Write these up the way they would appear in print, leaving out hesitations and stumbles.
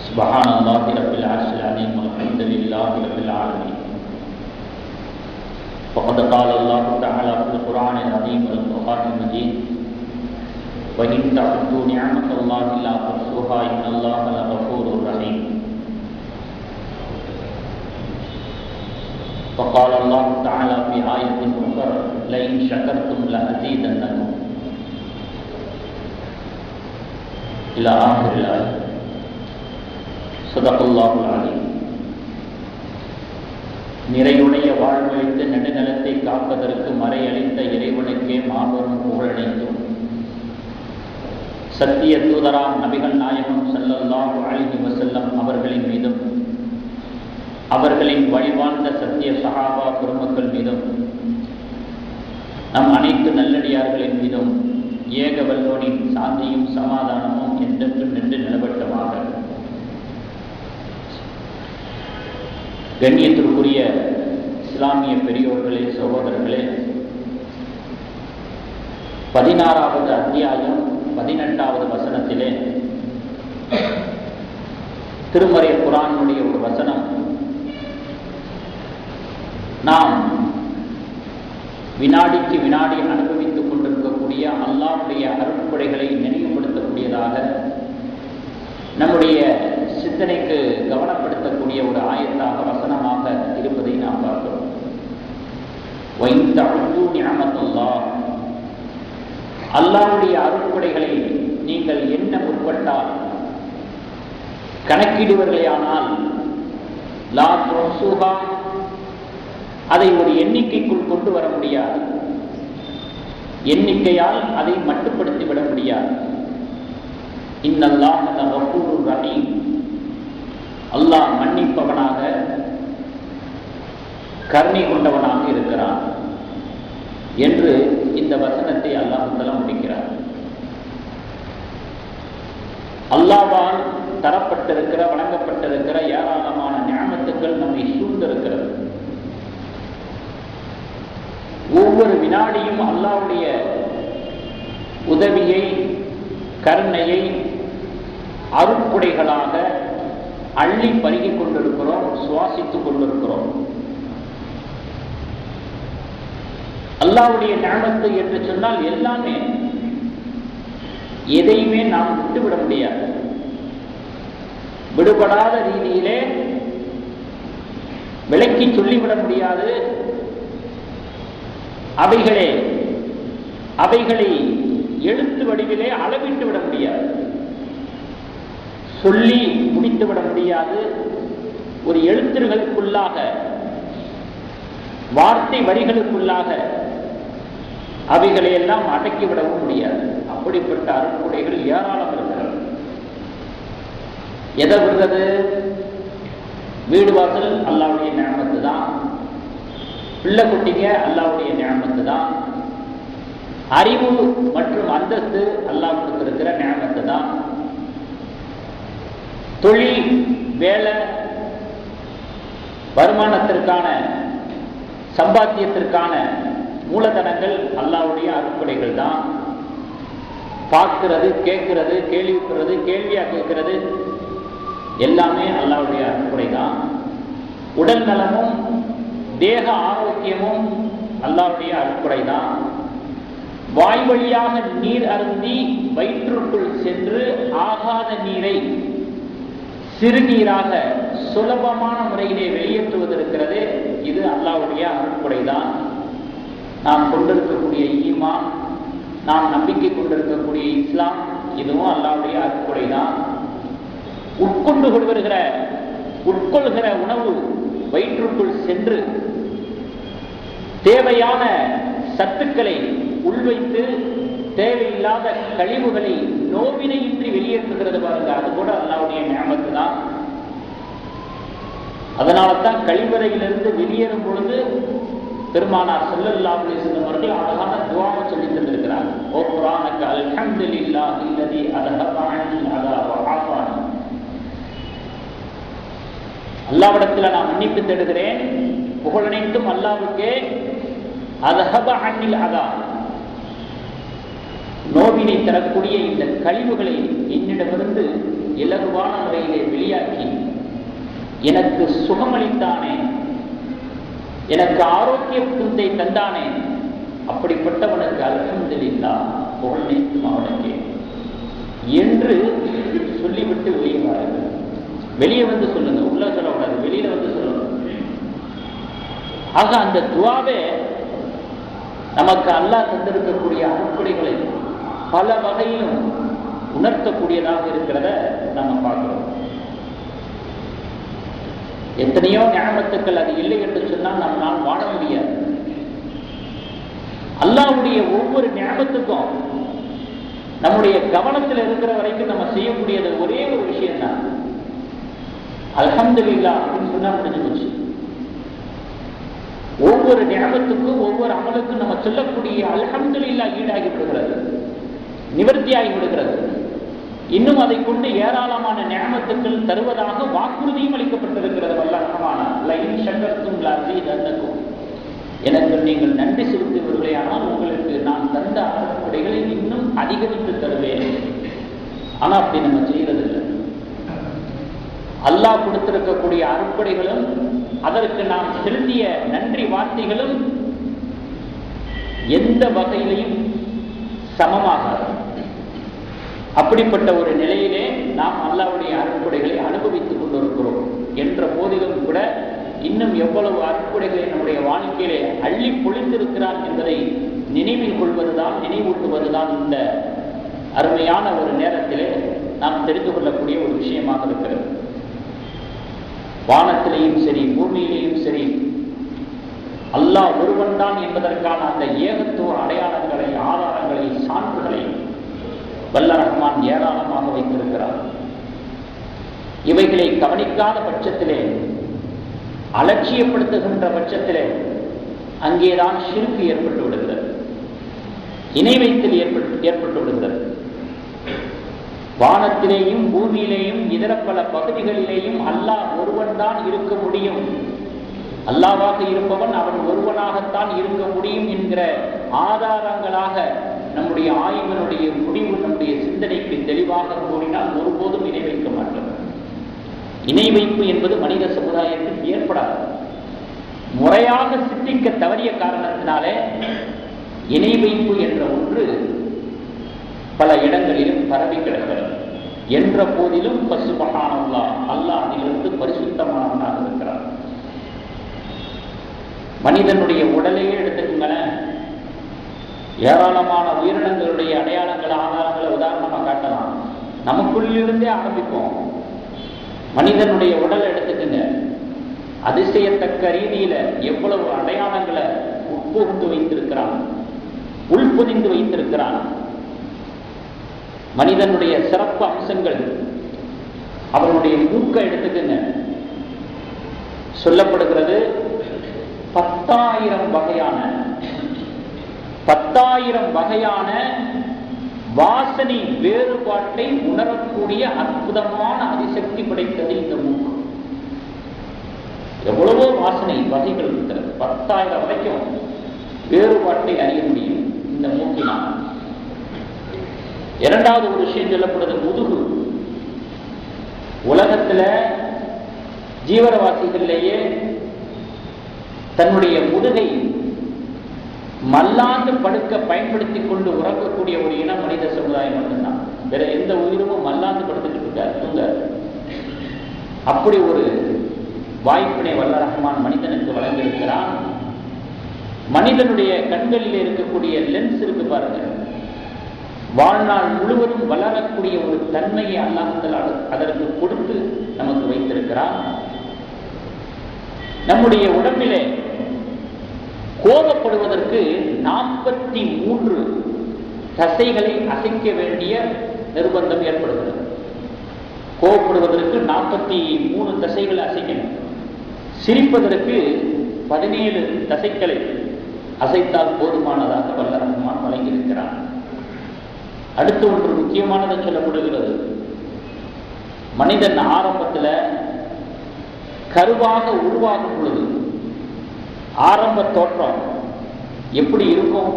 سبحان الله رب العرش العظيم والحمد لله رب العالمين. فقد قال الله تعالى في القرآن العظيم والفرقان المجيد: وإن تعدوا نعمة الله لا تحصوها إن الله لغفور رحيم. فقال الله تعالى في آية أخرى: لئن شكرتم لأزيدنكم إلى آخر الآية. صدق الله العظيم. நிறையுடைய வாழ்வழித்து நெடுநிலத்தை காப்பதற்கு மறையளித்த இறைவனுக்கே மாபெரும் புகழனைத்தும், சத்திய தூதராம் நபிகள் நாயகம் ஸல்லல்லாஹு அலைஹி வஸல்லம் அவர்களின் மீதும், அவர்களின் வழிவாழ்ந்த சத்திய சஹாபா பெருமக்கள் மீதும், நம் அனைத்து நல்லடியார்களின் மீதும் ஏக வல்லோனின் சாந்தியும் சமாதானமும் என்றென்றும் நின்று நிலவட்டமாக. கண்ணியத்திற்குரிய இஸ்லாமிய பெரியோர்களே, சகோதரர்களே, 16வது அத்தியாயம் 18வது வசனத்திலே திருமறை குர்ஆனுடைய ஒரு வசனம் நாம் வினாடிக்கு வினாடி அனுபவித்துக் கொண்டிருக்கக்கூடிய அல்லாஹ்வுடைய அருட்கொடைகளை நினைவுபடுத்தக்கூடியதாக, நம்முடைய சிந்தனைக்கு கவனப்படுத்தக்கூடிய ஒரு ஆயத்தாக, வசனமாக இருப்பதை நாம் பார்க்கிறோம். وَإِن تَعُدُّوا نِعْمَةَ اللَّهِ, அல்லாஹ்வுடைய அருட்கொடைகளை நீங்கள் எண்ண முற்பட்டால், கணக்கிடுவர்களேயானால், லா துஹ்ஸூஹா, அதை ஒரு எண்ணிக்கைக்குள் கொண்டு வர முடியாது. எண்ணிக்கையால் அதை மட்டுப்படுத்திவிட முடியாது. இன்னல்லாஹ லகஃபூருர் ரஹீம், அல்லாஹ் மன்னிப்பவனாக கருணை கொண்டவனாக இருக்கிறான் என்று இந்த வசனத்தை அல்லாஹ் தஆலா முடிக்கிறார். அல்லாஹ்வால் தரப்பட்டிருக்கிற, வழங்கப்பட்டிருக்கிற ஏராளமான நிஅமத்துக்கள் நம்மை சூழ்ந்திருக்கிறது. ஒவ்வொரு வினாடியும் அல்லாஹ்வுடைய உதவியை, கருணையை அருட்கொடைகளாக அள்ளி பருகிக் கொண்டிருக்கிறோம், சுவாசித்துக் கொண்டிருக்கிறோம். அல்லாஹ்வுடைய நிஅமத்து என்று சொன்னால் எல்லாமே, எதையுமே நாம் விட்டுவிட முடியாது. விடுபடாத ரீதியிலே விளக்கி சொல்லிவிட முடியாது. அவைகளை எழுத்து வடிவிலே அளவிட்டு விட முடியாது, சொல்லி முடித்துவிட முடியாது. ஒரு எழுத்துகளுக்குள்ளாக, வார்த்தை வரிகளுக்குள்ளாக அவைகளை எல்லாம் அடக்கிவிடவும் முடியாது. அப்படிப்பட்ட அருட்கொடைகள் ஏராளம் இருக்கிறது. எதை விடுறது? வீடு வாசல் அல்லாஹ்வுடைய நிஅமத்து தான். பிள்ளை குட்டிங்க அல்லாஹ்வுடைய நிஅமத்து தான். அறிவு மற்றும் அந்தஸ்து அல்லாஹ் கொடுத்திருக்கிற நிஅமத்து தான். தொழில், வேலை, வருமானத்திற்கான, சம்பாத்தியத்திற்கான மூலதனங்கள் அல்லாஹ்வுடைய அருட்கொடைகள் தான். பார்க்கிறது, கேட்கிறது, கேள்விப்படுறது, கேள்வியா கேட்கிறது, எல்லாமே அல்லாஹ்வுடைய அருட்கொடை தான். உடல் நலமும் தேக ஆரோக்கியமும் அல்லாஹ்வுடைய அருட்கொடை தான். வாய் வழியாக நீர் அருந்தி வயிற்றுக்குள் சென்று ஆகாத நீரை சிறுநீராக சுலபமான முறையிலே வெளியேற்றுவதற்கிறது, இது அல்லாஹ்வுடைய அருட்கொடை தான். நாம் கொண்டிருக்கக்கூடிய ஈமான், நாம் நம்பிக்கை கொண்டிருக்கக்கூடிய இஸ்லாம், இதுவும் அல்லாஹ்வுடைய அருட்கொடை தான். உட்கொள்கிற உணவு வயிற்றுக்குள் சென்று தேவையான சத்துக்களை உள்வைத்து தேவையில்லாத கழிவுகளை நோவினையின்றி வெளியேற்றுகிறது பாருங்க, அது கூட அல்லாஹ்வுடைய நிஅமத்து தான். அதனால தான் கழிவறையிலிருந்து வெளியேறும் பொழுது பெருமானார் ஸல்லல்லாஹு அலைஹி வஸல்லம் அவர்கள் அழகான துஆவை சொல்லி தந்திருக்கிறார். ஓ குர்ஆனுக்கு அல்ஹம்துலில்லாஹி அல்லதி அத்ஹப அன்னி அதா வ ஆஃபானி. அல்லாஹ்விடத்தில் நான் மன்னிப்பு தேடுகிறேன், புகழனைத்தும் அல்லாஹ்வுக்கே. அத்ஹப அன்னில் அதா, நோவினை தரக்கூடிய இந்த கழிவுகளை என்னிடமிருந்து இலகுவான முறையிலே வெளியாக்கி எனக்கு சுகமளித்தானே, எனக்கு ஆரோக்கியத்தை தந்தானே, அப்படிப்பட்டவனுக்கு அல்ஹம்துலில்லாஹ், புகழ் அனைத்தும் அவனுக்கே என்று சொல்லிவிட்டு வெளியே வாருங்கள். வெளியே வந்து சொல்லுங்க, உள்ள சொல்லக்கூடாது, வெளியில வந்து சொல்லணும். ஆக அந்த துவாவே நமக்கு அல்லாஹ் தந்திருக்கக்கூடிய அருட்கொடைகளை பல வகையிலும் உணர்த்தக்கூடியதாக இருக்கிறத நம்ம பார்க்கிறோம். எத்தனையோ நியமத்துக்கள் அது இல்லை என்று சொன்னால் நம்மால் வாழ முடியாது. அல்லாஹ்வுடைய ஒவ்வொரு நியமத்துக்கும் நம்முடைய கவனத்தில் இருக்கிற வரைக்கும் நம்ம செய்யக்கூடியது ஒரே ஒரு விஷயம் தான், அல்ஹம்துலில்லாஹ் அப்படின்னு சொன்னா முடிஞ்சு போச்சு. ஒவ்வொரு நியமத்துக்கும் ஒவ்வொரு அமலுக்கும் நம்ம சொல்லக்கூடிய அல்ஹம்துலில்லாஹ் ஈடாகி விடுகிறது, நிவர்த்தியாகி விடுகிறது. இன்னும் அதை கொண்டு ஏராளமான நியமத்துக்கள் தருவதாக வாக்குறுதியும் அளிக்கப்பட்டிருக்கிறது. வல்லரஹ்மான் லஇன் ஷக்கர்தும் லஅஸீதன்னகும், எனக்கு நீங்கள் நன்றி செலுத்துவீர்களே ஆனால் உங்களுக்கு நான் தந்த அருட்கொடைகளை இன்னும் அதிகரித்து தருவேன். ஆனா அப்படி நம்ம செய்யறதில்லை. அல்லாஹ் கொடுத்திருக்கக்கூடிய அருட்கொடைகளும் அதற்கு நாம் செலுத்திய நன்றி வார்த்தைகளும் எந்த வகையிலையும் சமமாகாது. அப்படிப்பட்ட ஒரு நிலையிலே நாம் அல்லாஹ்வுடைய அருட்கொடைகளை அனுபவித்துக் கொண்டிருக்கிறோம் என்ற போதிலும் கூட இன்னும் எவ்வளவு அருட்கொடைகளை நம்முடைய வாழ்க்கையிலே அள்ளி பொழிந்திருக்கிறான் என்பதை நினைவில் கொள்வதுதான், நினைவூட்டுவதுதான் இந்த அருமையான ஒரு நேரத்திலே நாம் தெரிந்து கொள்ளக்கூடிய ஒரு விஷயமாக இருக்கிறது. வானத்திலேயும் சரி பூமியிலேயும் சரி அல்லாஹ் ஒருவன் தான் என்பதற்கான அந்த ஏகத்துவ அடையாளங்களை, ஆதாரங்களை, சான்றுகளை வல்லரஹ்மான் ஏராளமாக வைத்திருக்கிறார். இவைகளை கவனிக்காத பட்சத்திலே, அலட்சியப்படுத்துகின்ற பட்சத்திலே அங்கேதான் ஷிர்க் ஏற்பட்டு விடுகிறது, இணை வைத்தல் ஏற்பட்டு விடுகிறது. வானத்திலேயும் பூமியிலேயும் இதர பல பகுதிகளிலேயும் அல்லாஹ் ஒருவன் தான் இருக்க முடியும், அல்லாஹ்வாக இருப்பவன் அவன் ஒருவனாகத்தான் இருக்க முடியும் என்கிற ஆதாரங்களாக நம்முடைய ஆய்வினுடைய முடிவு நம்முடைய சிந்தனைக்கு தெளிவாக கூறினால் ஒருபோதும் இணை வைக்க மாட்டோம். இணை வைப்பு என்பது மனித சமுதாயத்தில் ஏற்படாது. முறையாக சிந்திக்க தவறிய காரணத்தினாலே இணை வைப்பு என்ற ஒன்று பல இடங்களிலும் பரவி கிடக்கிறது. என்ற போதிலும் சுப்ஹானல்லாஹ், அல்லாஹ் அதிலிருந்து பரிசுத்தமானவனாக இருக்கிறார். மனிதனுடைய உடலையே எடுத்துக்கங்களேன், ஏராளமான உயிரினங்களுடைய அடையாளங்கள், ஆதாரங்களை உதாரணமாக காட்டலாம். நமக்குள்ளிருந்தே ஆரம்பிப்போம். மனிதனுடைய உடலை எடுத்துக்கங்க, அதிசயத்தக்க ரீதியில எவ்வளவு அடையாளங்களை உட்புகுந்து வைத்திருக்கிறான், உள்பொதிந்து வைத்திருக்கிறான். மனிதனுடைய சிறப்பு அம்சங்கள், அவனுடைய மூக்கை எடுத்துக்கங்க, சொல்லப்படுகிறது 10,000 வகையான வாசனை வேறுபாட்டை உணரக்கூடிய அற்புதமான அதிசக்தி படைத்தது இந்த மூக்கு. எவ்வளவோ வாசனை வகைகள் இருக்கிறது, 10,000 வரைக்கும் வேறுபாட்டை அறிய முடியும் இந்த மூக்கினால். இரண்டாவது ஒரு விஷயம் சொல்லப்படுது, முதுகு. உலகத்துல ஜீவரவாசிகளிலேயே தன்னுடைய முதுகை மல்லாந்து படுக்க பயன்படுத்திக் கொண்டு உறங்கக்கூடிய ஒரு இனம் மனித சமுதாயம் மட்டும்தான். வேற எந்த உயிரும் மல்லாந்து படுத்துக்கிட்டு இருக்காரு. அப்படி ஒரு வாய்ப்பினை வல்லரஹ்மான் மனிதனுக்கு வழங்கியிருக்கிறான். மனிதனுடைய கண்களில் இருக்கக்கூடிய லென்ஸ் இருக்கு பாருங்க, வாழ்நாள் முழுவதும் வளரக்கூடிய ஒரு தன்மையை அல்லாஹ் அதற்கு கொடுத்து நமக்கு வைத்திருக்கிறான். நம்முடைய உடம்பிலே கோபப்படுவதற்கு 43 தசைகளை அசைக்க வேண்டிய நிர்பந்தம் ஏற்படுகிறது. கோபப்படுவதற்கு 43 தசைகளை அசைக்கணும். சிரிப்பதற்கு 17 தசைகளை அசைத்தால் போதுமானதாக வல்லரஹ்மான் வழங்கியிருக்கிறான். அடுத்து ஒன்று முக்கியமானதை சொல்லப்படுகிறது. மனிதன் ஆரம்பத்தில் கருவாக உருவாகும் பொழுது ஆரம்ப தோற்றம் எப்படி இருக்கும்?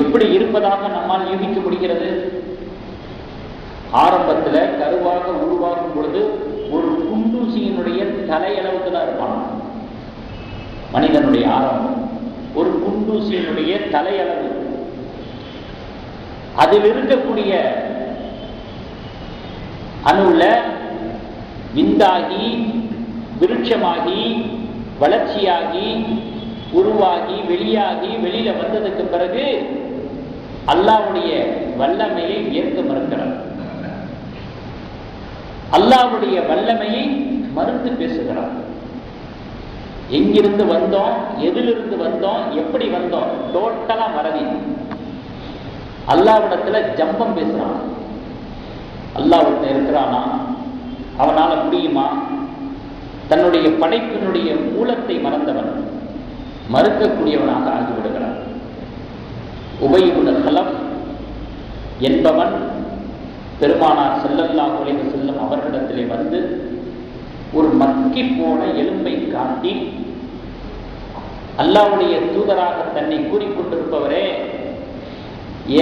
எப்படி இருப்பதாக நம்மால் யூகிக்க முடிகிறது? ஆரம்பத்தில் கருவாக உருவாகும் பொழுது ஒரு குண்டூசியினுடைய தலையளவுக்கு தான் இருப்பான். மனிதனுடைய ஆரம்பம் ஒரு குண்டூசியினுடைய தலையளவு. அதில் இருக்கக்கூடிய அணுல விந்தாகி விருட்சமாகி வளர்ச்சியாகி உருவாகி வெளியாகி வெளியில வந்ததுக்கு பிறகு அல்லாஹ்வுடைய வல்லமையை ஏற்க மறுக்கிறார். அல்லாஹ்வுடைய வல்லமையை மறுத்து பேசுகிறார். எங்கிருந்து வந்தோம், எதிலிருந்து வந்தோம், எப்படி வந்தோம், டோட்டலா மறதி. அல்லாஹ்விடத்துல ஜம்பம் பேசுறான். அல்லாஹ்விடத்துல இருக்கிறானா, அவனால முடியுமா? தன்னுடைய படைப்பினுடைய மூலத்தை மறந்தவன், மறுக்கக்கூடியவனாக ஆகிவிடுகிறான். உபய் இப்னு கலப் என்பவன் பெருமானார் ஸல்லல்லாஹு அலைஹி வஸல்லம் அவர்களிடத்திலே வந்து ஒரு மக்கி போன எலும்பை காட்டி, அல்லாஹ்வுடைய தூதராக தன்னை கூறிக்கொண்டிருப்பவரே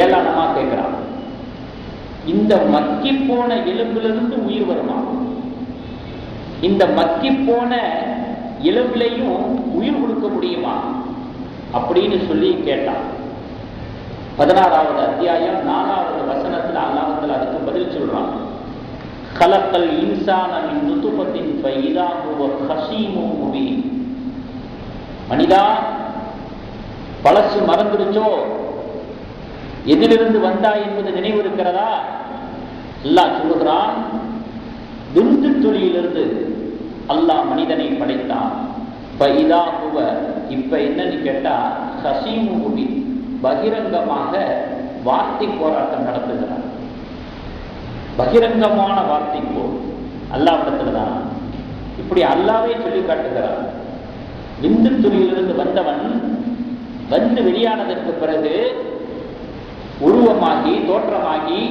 ஏளனமா கேட்கிறான், இந்த மக்கி போன எலும்பிலிருந்து உயிர் வருமா? இந்த மக்கி போன எலும்பிலையும் உயிர் கொடுக்க முடியுமா அப்படின்னு சொல்லி கேட்டான். 16வது அத்தியாயம் 4வது வசனத்தில் அல்லாஹ் அதுக்கு பதில் சொல்றான். கலக்கல் இன்சான மின் நுதுஃபத்தின் ஃபைதா ஹுவ ஹஸீமுன் முபீன். மனிதா, பழசு மறந்துடுச்சோ? எதிலிருந்து வந்தாய் என்பது நினைவு இருக்கிறதா? அல்லாஹ் சொல்லுகிறான், விந்து துளியிலிருந்து அல்லாஹ் மனிதனை படைத்தான். ஃபைதா ஹுவ, இப்ப என்னன்னு கேட்டா ஹஸீமுன் முபீன், பகிரங்கமாக வார்த்தை போராட்டம் நடத்துகிறார். பகிரங்கமான வார்த்தை போர் அல்லாஹ்விடத்துல தான். இப்படி அல்லாஹ்வே சொல்லி காட்டுகிறார். விந்து துளியிலிருந்து வந்தவன் வந்து வெளியானதற்கு பிறகு உருவமாகி தோற்றமாகி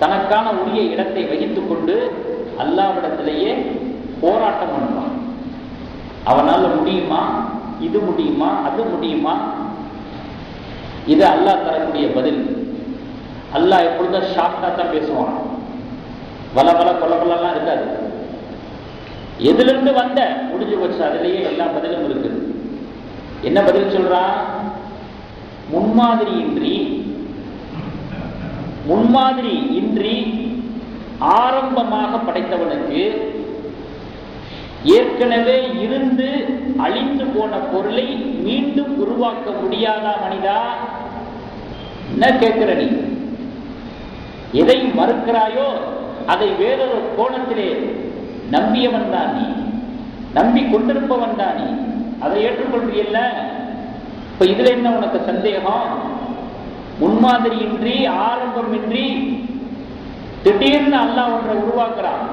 தனக்கான உரிய இடத்தை வகித்துக் கொண்டு அல்லாஹ்விடத்திலேயே போராட்டம் பண்ணுவான். அவனால முடியுமா, இது முடியுமா, அது முடியுமா? இது அல்லாஹ் தரக்கூடிய பதில். அல்லாஹ் எப்பொழுதும் ஷார்ட்டா தான் பேசுவான். வல வல கொல கொல்லாம் இருக்காது. எதிலிருந்து வந்த முடிஞ்சு போச்சு, அதிலேயே எல்லா பதிலும் இருக்குது. என்ன பதில் சொல்றான்? முன்மாதிரி இன்றி ஆரம்பமாக படைத்தவனுக்கு ஏற்கனவே இருந்து அழிந்து போன பொருளை மீண்டும் உருவாக்க முடியாதா மனிதா? என்ன கேட்கிற நீ? எதை மறுக்கிறாயோ அதை வேறொரு கோணத்திலே நம்பியவன் தான் நீ, நம்பி கொண்டிருப்பவன் தான் நீ. அதை ஏற்றுக்கொள்றியல்ல? இப்ப இதுல என்ன உனக்கு சந்தேகம்? முன்மாதிரியின்றி ஆரம்பமின்றி திடீர்னு அல்லாஹ் ஒன்றை உருவாக்குறான்.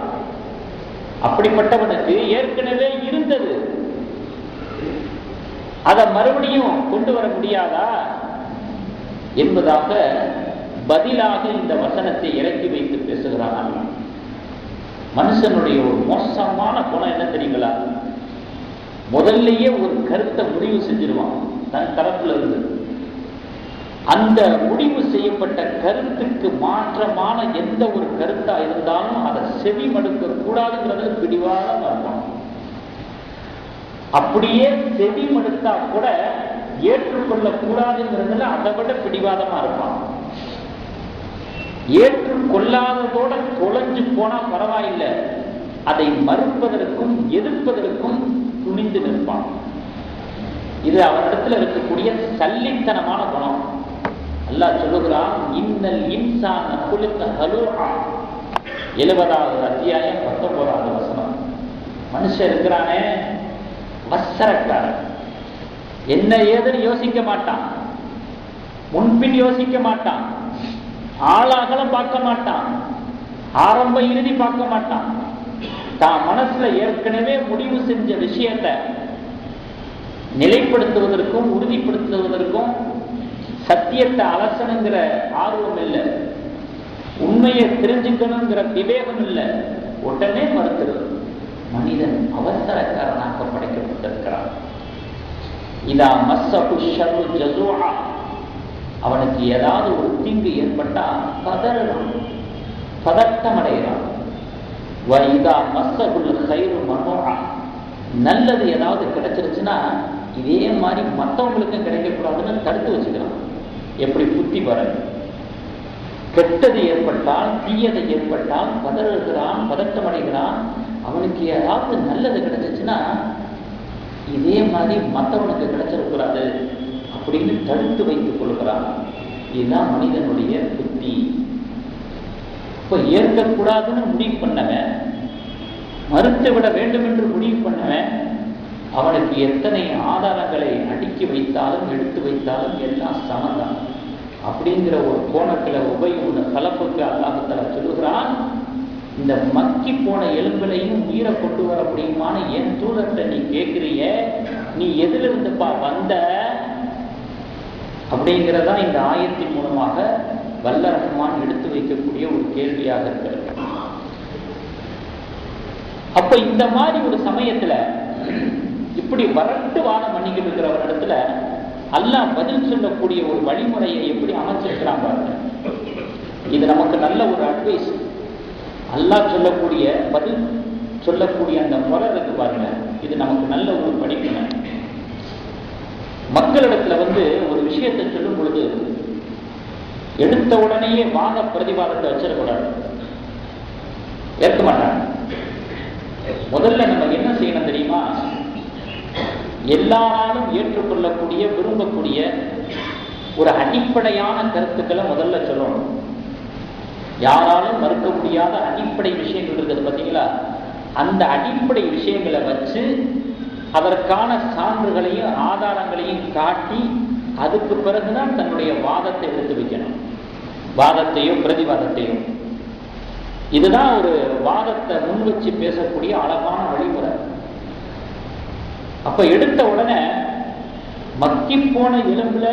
அப்படிப்பட்டவனுக்கு ஏற்கனவே இருந்தது, அதை மறுபடியும் கொண்டு வர முடியாதா என்பதாக பதிலாக இந்த வசனத்தை இறக்கி வைத்து பேசுகிறான். மனுஷனுடைய ஒரு மோசமான குணம் என்ன தெரியுங்களா? முதல்லயே ஒரு கருத்தை முடிவு செஞ்சிருவான் தன் தரப்புல இருந்து. அந்த முடிவு செய்யப்பட்ட கருத்துக்கு மாற்றமான எந்த ஒரு கருத்தா இருந்தாலும் அதை செவி மடுக்க கூடாதுங்கிறது பிடிவாதமா இருக்கும். அப்படியே செவி மடுத்தா கூட ஏற்றுக்கொள்ள கூடாதுங்கிறதுல அதை விட பிடிவாதமா இருப்பான். ஏற்றுக்கொள்ளாததோட தொலைஞ்சு போனா பரவாயில்லை, அதை மறுப்பதற்கும் எதிர்ப்பதற்கும் துணிந்து நிற்பான். இது அவரிடத்துல இருக்கக்கூடிய சல்லித்தனமான குணம். அல்லாஹ் சொல்லுகிறான், இன்னல் இன்சான குலிக ஹலூஆ. 70வது அத்தியாயம் 19வது வசனம். மனுஷன் இருக்கிறானே அவசரக்காரன், என்ன ஏதுன்னு யோசிக்க மாட்டான், முன்பின் யோசிக்க மாட்டான், ஆளாகலம் பார்க்க மாட்டான், ஆரம்ப இறுதி பார்க்க மாட்டான். தான் மனசுல ஏற்கனவே முடிவு செஞ்ச விஷயத்தை நிலைப்படுத்துவதற்கும் உறுதிப்படுத்துவதற்கும் சத்தியத்தை அலசணுங்கிற ஆர்வம் இல்லை, உண்மையை தெரிஞ்சுக்கணுங்கிற விவேகம் இல்லை, உடனே மறுக்கிறது. மனிதன் அவசரக்காரனாக படைக்கப்பட்டிருக்கிறான். இதா மஸ்ஸஹு ஷர்ரு ஜஸூஆ. அவனுக்கு ஏதாவது ஒரு தீங்கு ஏற்பட்டா பதறான், பதட்டம் அடைகிறான். வைதா மஸ்ஸகுல் கைரு மனோஆ, நல்லது ஏதாவது கிடைச்சிருச்சுன்னா இதே மாதிரி மற்றவங்களுக்கும் கிடைக்கக்கூடாதுன்னு தடுத்து வச்சுக்கிறான். எப்படி புத்தி வர, கெட்டது ஏற்பட்டால் தீயது ஏற்பட்டால் பதறுகிறான், பதட்டம் அடைகிறான். அவனுக்கு ஏதாவது நல்லது கிடைச்சிச்சுன்னா இதே மாதிரி மற்றவனுக்கு கிடைச்சிடக்கூடாது அப்படின்னு தடுத்து வைத்துக் கொள்கிறான். இதுதான் மனிதனுடைய புத்தி. இப்ப ஏற்கக்கூடாதுன்னு முடிவு பண்ணவன், மறுத்து விட வேண்டும் என்று முடிவு பண்ணவன், அவனுக்கு எத்தனை ஆதாரங்களை அடுக்கி வைத்தாலும் எடுத்து வைத்தாலும் எல்லாம் சமந்தான். அப்படிங்கிற ஒரு கோணத்துல உபயோக கலப்புக்கு அல்லாஹ் தஆலா சொல்லுகிறான், இந்த மக்கி போன எலும்புலையும் உயிரை கொண்டு வர முடியுமான என் தூதர்கிட்ட நீ கேட்கிறிய, நீ எதிலிருந்துப்பா வந்த? அப்படிங்கிறதா இந்த ஆயத்தின் மூலமாக வல்ல ரஹ்மான் எடுத்து வைக்கக்கூடிய ஒரு கேள்வியாக இருக்கிறது. அப்ப இந்த மாதிரி ஒரு சமயத்துல இப்படி வரட்டு வாதம் பண்ணிக்கிட்டு இருக்கிற ஒரு இடத்துல அல்லாஹ் பதில் சொல்லக்கூடிய ஒரு வழிமுறையை எப்படி அமைச்சிருக்கிறான் பாருங்க. இது நமக்கு நல்ல ஒரு அட்வைஸ். அல்லாஹ் சொல்லக்கூடிய பதில் சொல்லக்கூடிய அந்த முறை இருக்கு பாருங்க, இது நமக்கு நல்ல ஒரு படிப்பினை. மக்களிடத்துல ஒரு விஷயத்தை சொல்லும் பொழுது எடுத்த உடனேயே வாத பிரதிவாதத்தை வச்சிடக்கூடாது, ஏற்க மாட்டாங்க. முதல்ல நம்ம என்ன செய்யணும் தெரியுமா? எல்லாராலும் ஏற்றுக்கொள்ளக்கூடிய விரும்பக்கூடிய ஒரு அடிப்படையான கருத்துக்களை முதல்ல சொல்லணும். யாராலும் மறுக்க முடியாத அடிப்படை விஷயங்கள் இருக்குது பார்த்தீங்களா, அந்த அடிப்படை விஷயங்களை வச்சு அதற்கான சான்றுகளையும் ஆதாரங்களையும் காட்டி அதுக்கு பிறகுதான் தன்னுடைய வாதத்தை எடுத்து வைக்கணும், வாதத்தையும் பிரதிவாதத்தையும். இதுதான் ஒரு வாதத்தை முன் வச்சு பேசக்கூடிய அழகான வழிமுறை. அப்ப எடுத்த உடனே மக்கி போன எலும்புல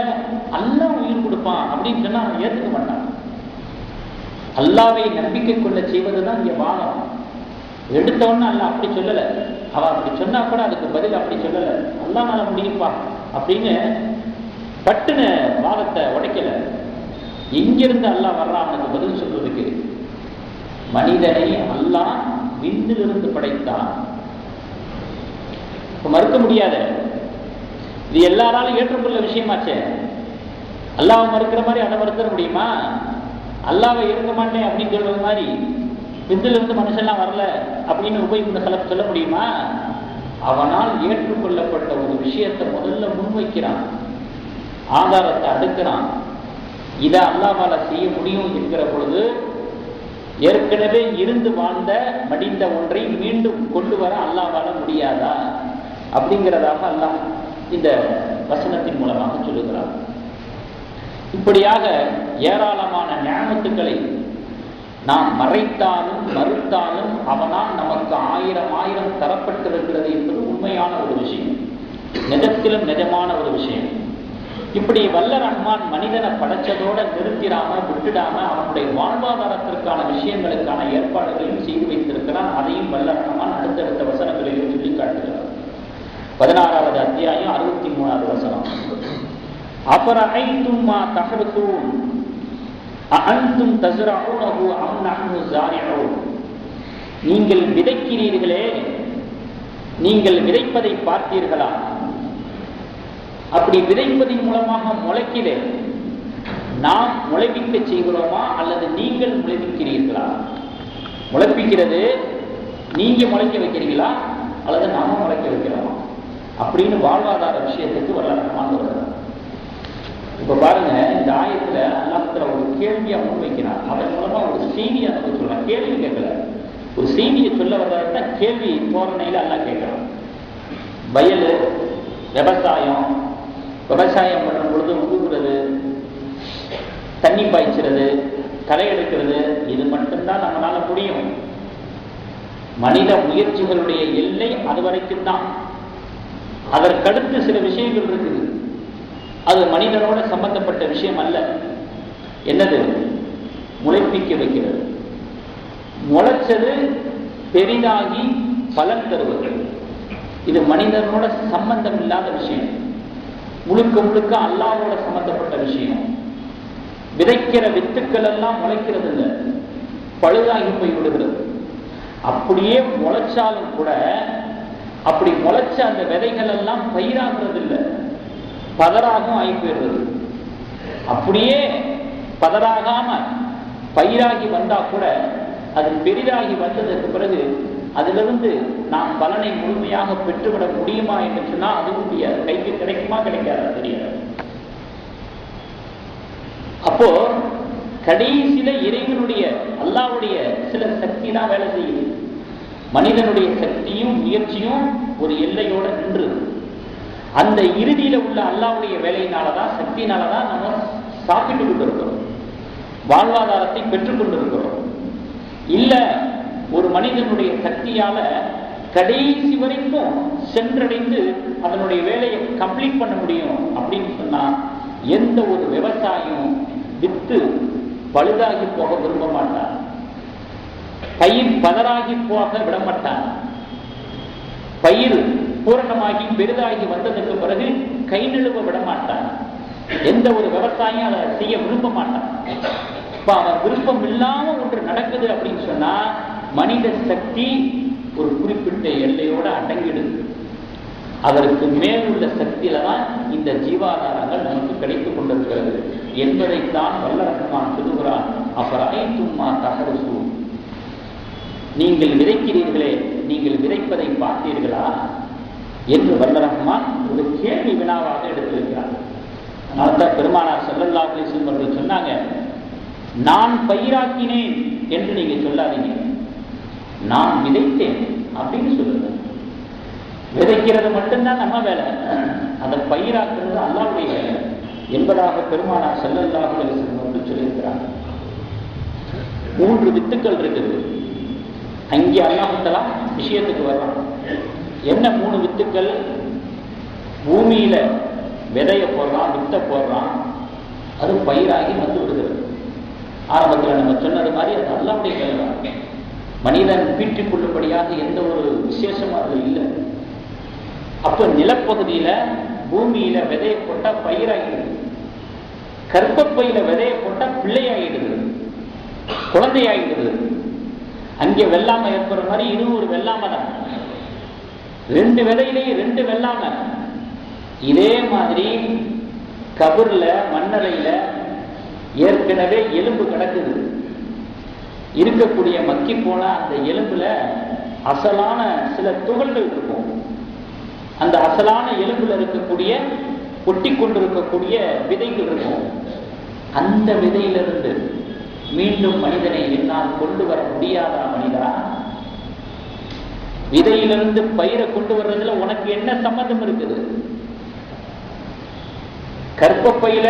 அல்லாஹ் உயிர் கொடுப்பான் அப்படின்னு சொன்னா அவன் ஏற்றுக்க மாட்டான். அல்லாவை நம்பிக்கை கொள்ள செய்வதுதான் இங்க வாதம். எடுத்த உடனே அல்லாஹ் அப்படி சொல்லல, அவன் அப்படி சொன்னா கூட அதுக்கு பதில் அப்படி சொல்லல, அல்லாஹ்னால முடியுப்பா அப்படின்னு பட்டுன்னு வாதத்தை உடைக்கல. எங்கிருந்து அல்லாஹ் வர்றான் அவனுக்கு பதில் சொல்றதுக்கு? மனிதனை அல்லாஹ் விண்ணிலிருந்து படைத்தான். மறுக்க முடியாத, இது எல்லாராலும் ஏற்றுக்கொள்ள விஷயமாச்சே. அல்லாஹ்வை மறுக்கிற மாதிரி அதை மறுக்க முடியுமா? அல்லாஹ்வை ஏற்க மாட்டேன் அப்படின்னு சொல்றது மாதிரி விண்ணிலிருந்து மனுஷன்லாம் வரல அப்படின்னு உபயோக கலப்பு சொல்ல முடியுமா? அவனால் ஏற்றுக்கொள்ளப்பட்ட ஒரு விஷயத்தை முதல்ல முன்வைக்கிறான், ஆதாரத்தை அடுக்கிறான். இதை அல்லாஹ்வால செய்ய முடியும் என்கிற பொழுது ஏற்கனவே இருந்து வாழ்ந்த மடிந்த ஒன்றை மீண்டும் கொண்டு வர அல்லாஹ்வால முடியாதா அப்படிங்கிறதாக அல்லாஹ் இந்த வசனத்தின் மூலமாக சொல்லுகிறார். இப்படியாக ஏராளமான ஞானத்துக்களை நாம் மறைத்தாலும் மறுத்தாலும் அவனால் நமக்கு ஆயிரம் ஆயிரம் தரப்பட்டிருக்கிறது என்பது உண்மையான ஒரு விஷயம், நிஜத்திலும் நிஜமான ஒரு விஷயம். இப்படி வல்ல ரஹ்மான் மனிதனை படைச்சதோட நிறுத்திடாம விட்டுடாம அவனுடைய வாழ்வாதாரத்திற்கான விஷயங்களுக்கான ஏற்பாடுகளையும் செய்து வைத்திருக்கிறான். அதையும் வல்ல ரஹ்மான் அடுத்தடுத்த வசனங்களிலும் சொல்லி காட்டுகிறார். 16வது அத்தியாயம் 63வது வசனம். அஃபரஐதும் மா தஹ்ருஸூன் அஅன்தும் தஸ்ரஊனஹு அம் நஹ்னு ஸாரிஊன். நீங்கள் விதைக்கிறீர்களே, நீங்கள் விதைப்பதை பார்த்தீர்களா? அப்படி விதைப்பதின் மூலமாக முளைக்குதே, நாம் முளைப்பிக்க செய்கிறோமா அல்லது நீங்கள் முளைப்பிக்கிறீர்களா? முளைப்பிக்கிறது நீங்க முளைக்க வைக்கிறீங்களா அல்லது நாம முளைக்க வைக்கிறோமா அப்படின்னு வாழ்வாதார விஷயத்துக்கு வல்ல ரஹ்மான் வருகிறார். இப்ப பாருங்க, இந்த ஆயத்துல அல்லாஹ்வுல ஒரு கேள்வியா முன்வைக்கிறார். அதன் மூலமா ஒரு செய்தியை நம்ம சொல்றான். கேள்வி கேட்கல, ஒரு செய்தியை சொல்ல வர்றதா கேள்வி தோரணையில எல்லாம் கேட்கிறான். வயல், விவசாயம், விவசாயம் பண்ணும் பொழுது உழுகுறது, தண்ணி பாய்ச்சிறது, களை எடுக்கிறது, இது மட்டும்தான் நம்மளால முடியும். மனித முயற்சிகளுடைய எல்லை அது வரைக்கும் தான். அதற்கடுத்து சில விஷயங்கள் இருக்குது, அது மனிதனோட சம்பந்தப்பட்ட விஷயம் அல்ல. என்னது? முளைப்பிக்க வைக்கிறது. முளைச்சது பெரிதாகி பலன் தருவது, இது மனிதனோட சம்பந்தம் இல்லாத விஷயம், முழுக்க முழுக்க அல்லாஹ்வோட சம்பந்தப்பட்ட விஷயம். விதைக்கிற வித்துக்கள் எல்லாம் முளைக்கிறது இல்லை, பழுதாகி போய் விடுகிறது. அப்படியே முளைச்சாலும் கூட அப்படி முளைச்ச அந்த விதைகள் எல்லாம் பயிராகிறது இல்லை, பதராகவும் ஆகி போயிடுறது. அப்படியே பதராகாம பயிராகி வந்தா கூட அது பெரிதாகி வந்ததற்கு பிறகு அதிலிருந்து நாம் பலனை முழுமையாக பெற்றுவிட முடியுமா என்று சொன்னால் அதுவும் முடியாது. கைக்கு கிடைக்குமா கிடைக்காதா தெரியாது. அப்போ கடைசியில இறைவனுடைய அல்லாஹ்வுடைய சில சக்தி தான் வேலை செய்யுது. மனிதனுடைய சக்தியும் முயற்சியும் ஒரு எல்லையோட நின்று அந்த இறுதியில உள்ள அல்லாஹ்வுடைய வேலையினாலதான் சக்தியினாலதான் நம்ம சாப்பிட்டு கொண்டிருக்கிறோம், வாழ்வாதாரத்தை பெற்றுக் கொண்டிருக்கிறோம். இல்ல ஒரு மனிதனுடைய சக்தியால கடைசி வரைக்கும் சென்றடைந்து அதனுடைய வேலையை கம்ப்ளீட் பண்ண முடியும் அப்படின்னு சொன்னா எந்த ஒரு விவசாயம் வித்து பழுதாகி போக விரும்ப மாட்டான், பயிர் பதறாகி போக விட மாட்டான். பயிர் பூரணமாகி பெரிதாகி வந்ததுக்கு பிறகு கை நழுவ விட மாட்டான். எந்த ஒரு விவசாயம் அதை செய்ய விரும்ப மாட்டான். இப்ப அவன் விருப்பம் இல்லாம ஒன்று நடக்குது அப்படின்னு சொன்னா மனித சக்தி ஒரு குறிப்பிட்ட எல்லையோட அடங்கிடுது. அதற்கு மேல் உள்ள சக்தியில தான் இந்த ஜீவாதாரங்கள் நமக்கு கிடைத்துக் கொண்டிருக்கிறது என்பதைத்தான் வல்ல ரஹ்மான் சொல்லுகிறான். அஃபரஅய்தும்மா தஹருஸூ, நீங்கள் விதைக்கிறீர்களே, நீங்கள் விதைப்பதை பார்த்தீர்களா என்று வல்ல ரஹ்மான் ஒரு கேள்வி வினாவாக எடுத்திருக்கிறார். அதனால்தான் பெருமானார் ஸல்லல்லாஹு அலைஹி வஸல்லம் அவர்கள் சொன்னாங்க, நான் பயிராக்கினேன் என்று நீங்க சொல்லாதீங்க, நான் விதைத்தேன் அப்படின்னு சொல்லுங்க. விதைக்கிறது மட்டும்தான் நம்ம வேலை, அதை பயிராக்குறது அல்லாஹ்வுடைய வேலை என்பதாக பெருமானார் ஸல்லல்லாஹு அலைஹி வஸல்லம் அவர்கள் சொல்லியிருக்கிறார். 3 வித்துக்கள் இருக்குது. அங்கே அல்லாஹ் தஆலா விஷயத்துக்கு வர்றான். என்ன 3 வித்துக்கள்? பூமியில விதைய போடுறான், வித்தை போடுறான், அது பயிராகி வந்து விடுகிறது. ஆரம்பத்தில் நம்ம சொன்னது மாதிரி அது அல்லாஹ்வுடைய வேலை. மனிதன் பீற்றிக் கொள்ளும்படியாக எந்த ஒரு விசேஷமும் அதில் இல்லை. அப்ப நிலப்பகுதியில பூமியில விதையை போட்டா பயிராகிடுது, கர்ப்பப்பையில விதையை போட்டா பிள்ளையாகிடுது, குழந்தையாகிடுது. அங்கே வெள்ளாமை ஏற்படுற மாதிரி இது ஒரு வெள்ளாமை தான். 2 விதையிலேயே 2 வெள்ளாமை. இதே மாதிரி கபர்ல மண்ணறையில ஏற்கனவே எலும்பு கிடக்குது. இருக்கக்கூடிய மக்கி போன அந்த எலும்புல அசலான சில துகள்கள் இருக்கும். அந்த அசலான எலும்புல இருக்கக்கூடிய ஒட்டி கொண்டிருக்கக்கூடிய விதைகள் இருக்கும். அந்த விதையிலிருந்து மீண்டும் மனிதனை என்னால் கொண்டு வர முடியாதா மனிதா? விதையிலிருந்து பயிரை கொண்டு வர்றதுல உனக்கு என்ன சம்பந்தம் இருக்குது? கர்ப்பப்பையில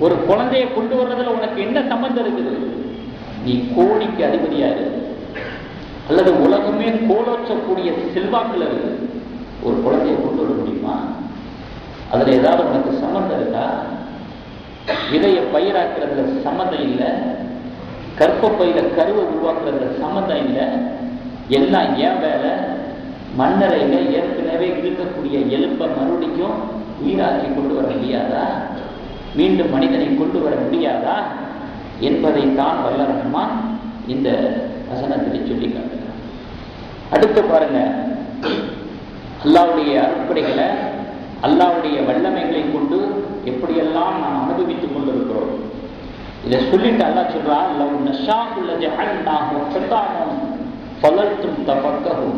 ஒரு குழந்தையை கொண்டு வர்றதுல உனக்கு என்ன சம்பந்தம் இருக்குது? நீ கோடிக்கு அதிபதியாரு அல்லது உலகமே கோலோச்சக்கூடிய செல்வாக்குல இருக்கு, ஒரு குழந்தையை கொண்டு வர முடியுமா? அதுல ஏதாவது உனக்கு சம்பந்தம் இருக்கா? விதைய பயிராக்குறதுல சம்மந்தம் இல்லை, கர்ப்பப்பையில கருவை உருவாக்குறதுல சம்மந்தம் இல்லை. எல்லாம் ஏன் வேலை? மண்ணறையில ஏற்கனவே இருக்கக்கூடிய எலும்பை மறுபடியும் உயிராக்கி கொண்டு வர முடியாதா? மீண்டும் மனிதனை கொண்டு வர முடியாதா என்பதைத்தான் வல்ல ரஹ்மான் இந்த வசனத்தில் சொல்லி காட்டுகிறார். அடுத்து பாருங்க, அல்லாஹ்வுடைய அருட்படைகளை அல்லாஹ்வுடைய வல்லமைகளை கொண்டு எப்படியெல்லாம் நாம் அனுபவித்துக் கொண்டிருக்கிறோம். இதை சொல்லிட்டு அல்லாஹ் சொல்றான், லவ் நஷாஉ லஜஅல்நாஹு ஹுதாமன் ஃபலல்தும் தஃபக்கஹு.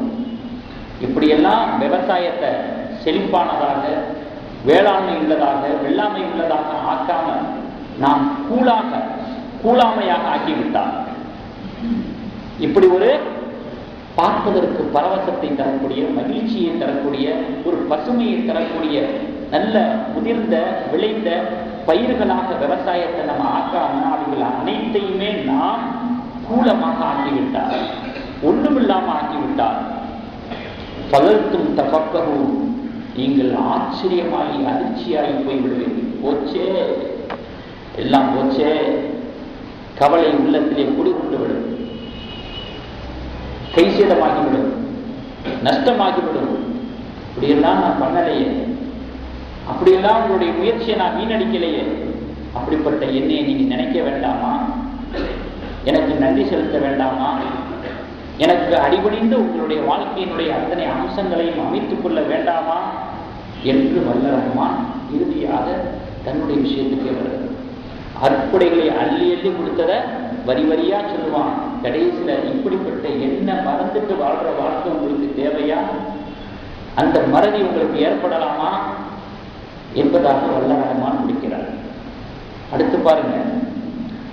இப்படியெல்லாம் விவசாயத்தை செழிப்பானதாக, வேளாண்மை உள்ளதாக, வெள்ளாமை உள்ளதாக ஆக்காம நாம் கூழாமையாக ஆக்கிவிட்டார். இப்படி ஒரு பார்ப்பதற்கு பரவசத்தை தரக்கூடிய, மகிழ்ச்சியை தரக்கூடிய, ஒரு பசுமையை தரக்கூடிய, நல்ல முதிர்ந்த விளைந்த பயிர்களாக விவசாயத்தை நம்ம ஆக்காம அவைகள் அனைத்தையுமே நாம் கூலமாக ஆக்கிவிட்டார், ஒன்றுமில்லாம ஆக்கிவிட்டார். பலர்த்தும் தஃபக்கஹு, நீங்கள் ஆச்சரியமாகி அதிர்ச்சியாகி போய்விடுவீர்கள். போச்சே, எல்லாம் போச்சே, கவலை உள்ளத்திலே குடிகொண்டு விடும், கைசேதமாகிவிடும், நஷ்டமாகிவிடும். இப்படியெல்லாம் நான் பண்ணலையே, அப்படியெல்லாம் உங்களுடைய முயற்சியை நான் வீணடிக்கலையே, அப்படிப்பட்ட என்னை நீங்க நினைக்க வேண்டாமா? எனக்கு நன்றி செலுத்த வேண்டாமா? எனக்கு அடிபணிந்து உங்களுடைய வாழ்க்கையினுடைய அத்தனை அம்சங்களையும் அமைத்துக் கொள்ள வேண்டாமா என்று வல்ல ரஹ்மான் இறுதியாக தன்னுடைய விஷயத்துக்கு வருகிறது. அற்புடைகளை அள்ளி அள்ளி கொடுத்ததை வரி வரியா சொல்லுவான். கடைசியில இப்படிப்பட்ட என்ன மறந்துட்டு வாழ்ற வாழ்க்கை உங்களுக்கு தேவையா? அந்த மறதி உங்களுக்கு ஏற்படலாமா என்பதாக வல்ல ரஹ்மான் முடிக்கிறார். அடுத்து பாருங்க,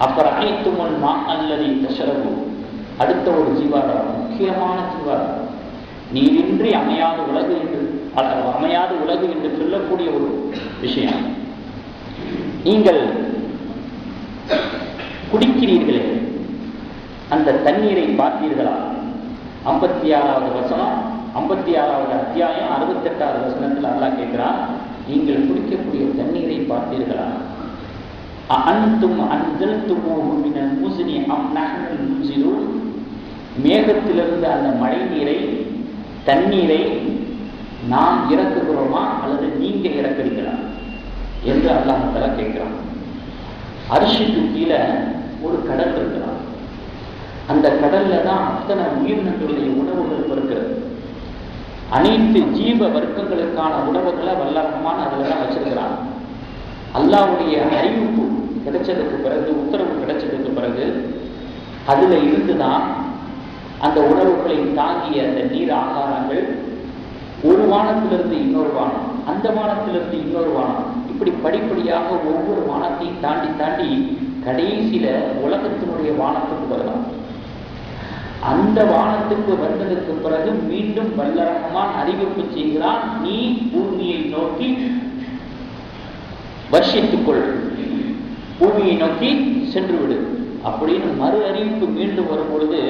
அப்புறம் அனைத்துமுன்மா அல்லது தஷரபு. அடுத்த ஒரு ஜீவாதாரம், முக்கியமான ஜீவாதாரம், நீரின்றி அமையாத உலகு என்று சொல்லக்கூடிய ஒரு விஷயம். நீங்கள் குடிக்கிறீர்களே, அந்த தண்ணீரை பார்த்தீர்களா? 56வது வசனம், 56வது அத்தியாயம் 68வது வசனத்தில் அல்லாஹ் கேட்கிறான், நீங்கள் குடிக்கக்கூடிய தண்ணீரை பார்த்தீர்களா? அன்தும் அன்சல்துமூஹு மினல் முஸ்னி அம் நஹ்னுல் முன்சிலூன். மேகத்திலிருந்து அந்த மழை நீரை, தண்ணீரை நாம் இறக்குகிறோமா அல்லது நீங்க இறக்குறீங்களா என்று அல்லாஹ் தஆலா கேட்கிறான். அர்ஷுக்கு கீழே ஒரு கடல் இருக்கிறான். அந்த கடல்ல தான் அத்தனை உயிரினங்களுடைய உணவுகள் இருக்கிறது. அனைத்து ஜீவ வர்க்கங்களுக்கான உணவுகளை வல்ல ரஹ்மான் அதுல தான் வச்சிருக்கிறான். அல்லாஹ்வுடைய அறிவிப்பு கிடைச்சதுக்கு பிறகு, உத்தரவு கிடைச்சதுக்கு பிறகு அதுல இருந்துதான் அந்த உணவுகளை தாங்கிய அந்த நீர் ஆகாரங்கள் ஒரு வானத்திலிருந்து இன்னொரு வானம், அந்த வானத்திலிருந்து இன்னொரு வானம், இப்படி படிப்படியாக ஒவ்வொரு வானத்தையும் தாண்டி தாண்டி கடைசியில உலகத்தினுடைய வானத்துக்கு வரலாம். அந்த வானத்துக்கு வந்ததற்கு பிறகு மீண்டும் வல்ல ரஹ்மான் அறிவிப்பு செய்கிறான், நீ பூமியை நோக்கி வர்ஷித்துக்கொள், பூமியை நோக்கி சென்று விடு அப்படின்னு மறு அறிவிப்பு மீண்டும் வரும் பொழுது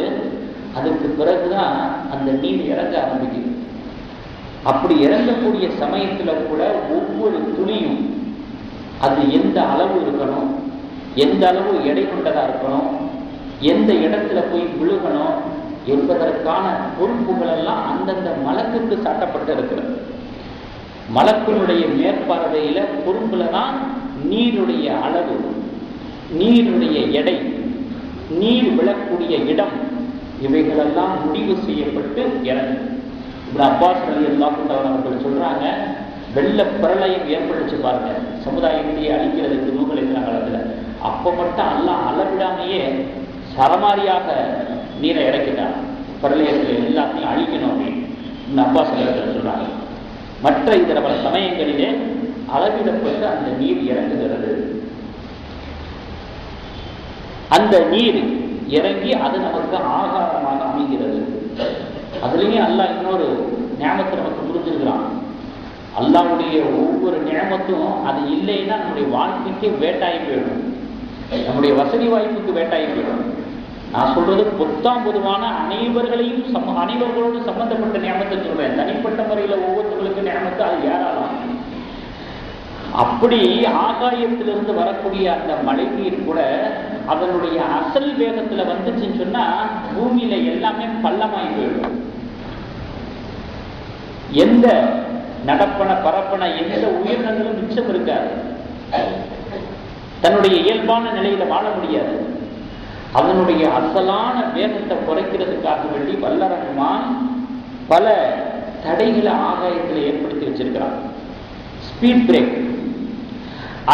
அதுக்கு பிறகுதான் அந்த நீர் இறங்க ஆரம்பிக்குது. அப்படி இறங்கக்கூடிய சமயத்துல கூட ஒவ்வொரு துளியும் அது எந்த அளவு இருக்கணும், எந்த அளவு எடை கொண்டதா இருக்கணும், எந்த இடத்துல போய் விழுகணும் என்பதற்கான பொறுப்புகள் எல்லாம் அந்தந்த மலக்குக்கு சாட்டப்பட்டு இருக்கிறது. மலக்குனுடைய மேற்பார்வையில பொறுப்புல தான் நீருடைய அளவு, நீருடைய எடை, நீர் விழக்கூடிய இடம், இவைகளெல்லாம் முடிவு செய்யப்பட்டு இறங்கும். இப்படி அப்பாஸ் ரலியல்லாஹு தஆலா அவர்கள் சொல்றாங்க, வெள்ள பிரளயம் ஏற்பட்டுச்சு பாருங்க சமுதாயத்தையே அழிக்கிறதுக்கு நூல் எழுதின காலத்துல. அப்ப மட்டும் அல்லாஹ் அளவிடாமையே சரமாரியாக நீரை இறக்கிட்டான். பிரளயத்தில் எல்லாத்தையும் அழிக்கணும் அப்படின்னு அப்பாஸ் ரலியல்லாஹு சொல்றாங்க. மற்ற இதர பல சமயங்களிலே அளவிடப்பட்டு அந்த நீர் இறங்குகிறது. அந்த நீர் இறங்கி அது நமக்கு ஆகாரமாக அமைகிறது. அதுலேயும் அல்லாஹ் இன்னொரு நியாமத்தை நமக்கு புரிஞ்சிருக்கிறான். அல்லாஹ்வுடைய ஒவ்வொரு நியாமத்தும் அது இல்லைன்னா நம்முடைய வாழ்க்கைக்கு வேட்டாகி போயிடும், நம்முடைய வசதி வாய்ப்புக்கு வேட்டாகி போயிடும். நான் சொல்றது பொதுவான அனைவர்களோடு சம்பந்தப்பட்ட நியாமத்தை சொல்றேன். தனிப்பட்ட முறையில் ஒவ்வொருத்தர்களுக்கு நியாமத்து அது ஏறாலாம். அப்படி ஆகாயத்திலிருந்து வரக்கூடிய அந்த மழை நீர் கூட அதனுடைய அசல் வேகத்துல வந்துச்சுன்னு சொன்னா பூமியில எல்லாமே பள்ளமாய் போயிடும். எந்த நடப்பன பரப்பன எந்த உயிரினங்களும் மிச்சம் இருக்காது, தன்னுடைய இயல்பான நிலையில வாழ முடியாது. அதனுடைய அசலான வேகத்தை குறைக்கிறதுக்காக வேண்டி வல்ல ரஹ்மான் பல தடைகளை ஆகாயத்தில் ஏற்படுத்தி வச்சிருக்கிறான். Speed break.